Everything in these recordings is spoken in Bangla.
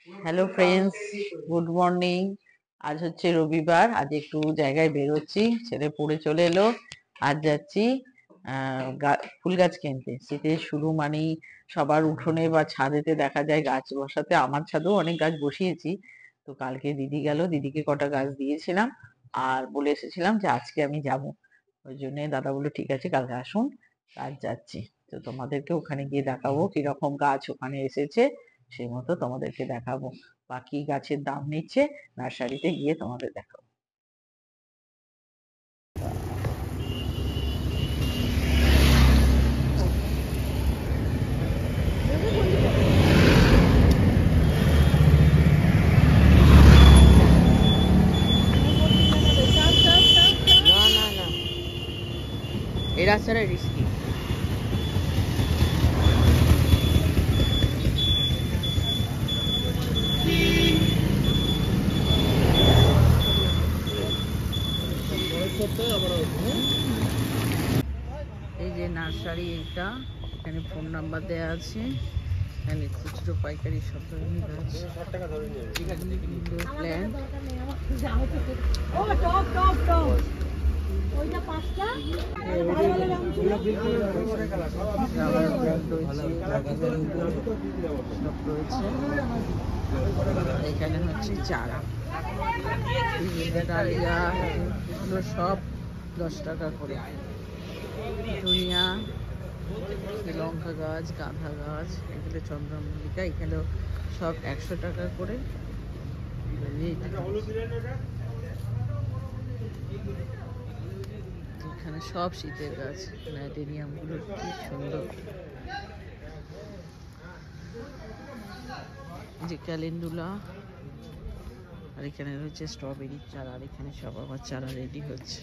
Hello friends, good morning. আজ হচ্ছে রবিবার। আজ একটু জায়গায় বেরোচ্ছি, ছেলে পড়ে চলে এলো। আজ যাচ্ছি ফুল গাছ কিনতে। শীতের শুরু মানেই সবার উঠোনে বা ছাদেতে দেখা যায় গাছ বসাতে। আমার ছাদেও অনেক গাছ বসিয়েছি। তো কালকে দিদি গেল, দিদিকে কটা গাছ দিয়েছিলাম আর বলে এসেছিলাম যে আজকে আমি যাব। ওই জন্য দাদা বললো ঠিক আছে কালকে আসুন। আজ যাচ্ছি। তো তোমাদেরকে ওখানে গিয়ে দেখাবো কিরকম গাছ ওখানে এসেছে, সেই মতো তোমাদেরকে দেখাবো। বাকি গাছের দাম নিচ্ছে, নার্সারিতে গিয়ে তোমাদের দেখাবো। না না না, এই রাস্তাটা রিস্কি। এই যে নার্সারি, এইটা এখানে ফোন নাম্বার দেওয়া আছে। এখানে খুচরো পাইকারি সব ধরনের গাছ, প্ল্যান্ট। এখানে হচ্ছে চারা, ডালিয়া, এগুলো সব 10 টাকা করে। ধনিয়া, লঙ্কা গাছ, গাঁদা গাছ, এগুলো চন্দ্রমল্লিকা, এখানেও সব 100 টাকা করে। এখানে সব শীতের গাছ, ন্যাটেরিয়াম গুলো কি সুন্দর। যে ক্যালেন্ডুলা, আর এখানে রয়েছে স্ট্রবেরি চারা, আর এখানে সব আবার চারা রেডি হচ্ছে।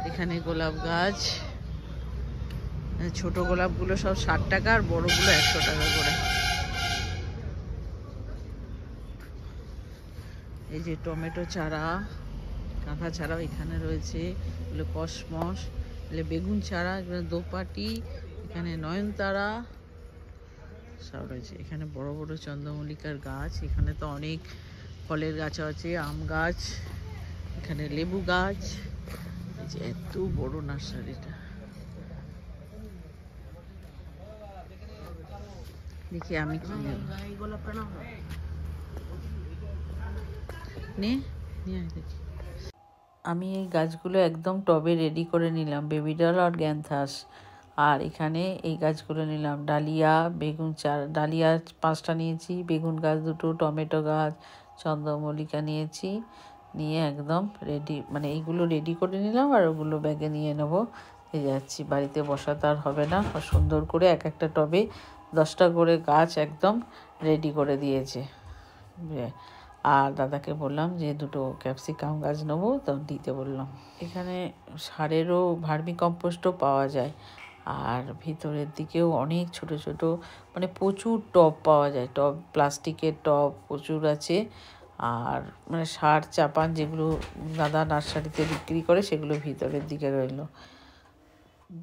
এখানে গোলাপ গাছ, ছোট গোলাপগুলো সব 60 টাকা আর বড়গুলো 100 টাকা করে। এই যে টমেটো চারা, কাঁথা চারাও এখানে রয়েছে। এগুলো কসমস, এগুলো বেগুন চারা, এগুলো দোপাটি, এখানে নয়নতারা সব রয়েছে। এখানে বড় বড় চন্দ্রমল্লিকার গাছ। এখানে তো অনেক ফলের গাছ আছে, আম গাছ, এখানে লেবু গাছ। এই যে এত বড় নার্সারিটা, দেখি আমি কি নেব। দেখি আমি এই গাছগুলো একদম টবে রেডি করে নিলাম, বেবি ডল আর গ্যান্থাস। আর এখানে এই গাছগুলো নিলাম, ডালিয়া, বেগুন চারা, ডালিয়া 5টা নিয়েছি, বেগুন গাছ 2টো, টমেটো গাছ, চন্দ্রমল্লিকা নিয়েছি। নিয়ে একদম রেডি, মানে এইগুলো রেডি করে নিলাম আর ওগুলো ব্যাগে নিয়ে নেবো। এই যাচ্ছি, বাড়িতে বসাতে আর হবে না। সুন্দর করে এক একটা টবে 10টা করে গাছ একদম রেডি করে দিয়েছে। আর দাদাকে বললাম যে 2টো ক্যাপসিকাম গাছ নেবো, তো দিতে বললাম। এখানে সারেরও ভার্মি কম্পোস্টও পাওয়া যায়। আর ভিতরের দিকেও অনেক ছোট ছোট, মানে প্রচুর টব পাওয়া যায়। টব, প্লাস্টিকের টব প্রচুর আছে। আর মানে সার চাপান যেগুলো দাদা নার্সারিতে বিক্রি করে, সেগুলো ভিতরের দিকে রইলো।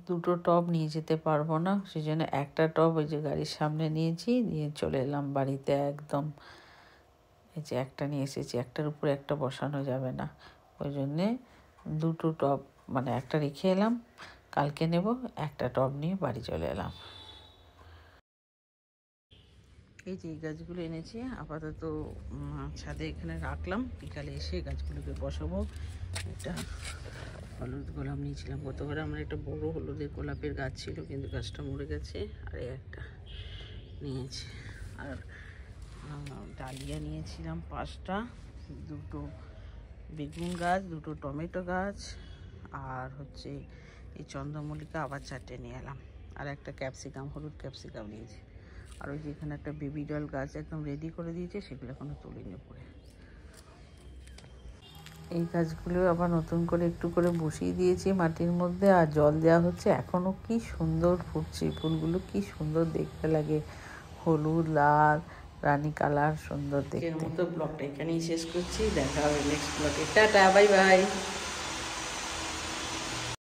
2টো টব নিয়ে যেতে পারবো না, সেই জন্য একটা টব ওই যে গাড়ির সামনে নিয়েছি, নিয়ে চলে এলাম বাড়িতে একদম। এই যে একটা নিয়ে এসেছি, একটার উপরে একটা বসানো যাবে না, ওই জন্যে 2টো টব, মানে একটা রেখে এলাম, কালকে নেব। একটা টব নিয়ে বাড়ি চলে এলাম। এই যে এই গাছগুলো এনেছি, আপাতত ছাদে এখানে রাখলাম, বিকালে এসে গাছগুলোকে বসাবো। এটা হলুদ গোলাপ নিয়েছিলাম গতবার, আমার একটা বড় হলুদের গোলাপের গাছ ছিল, কিন্তু গাছটা মরে গেছে। আর এই একটা নিয়েছি। আর ডালিয়া নিয়েছিলাম 5টা, 2টো বেগুন গাছ, 2টো টমেটো গাছ, আর হচ্ছে এই চন্দ্রমল্লিকা আবার 4টে নিয়ে এলাম। আর একটা ক্যাপসিকাম, হলুদ ক্যাপসিকাম নিয়েছি। আর ওই যে এখানে একটা বেবি ডল গাছ একদম রেডি করে দিয়েছে, সেগুলো এখনো তুলিনি পড়ে। এই গাছগুলো আবার নতুন করে একটু করে বসিয়ে দিয়েছি মাটির মধ্যে, আর জল দেওয়া হচ্ছে। এখনও কি সুন্দর ফুটছে, ফুলগুলো কি সুন্দর দেখতে লাগে, হলুদ, লাল, রানী কালার, সুন্দর দেখতে। ব্লগটা এখানেই শেষ করছি, দেখা হবে নেক্সট ব্লগে। Tata, bye bye.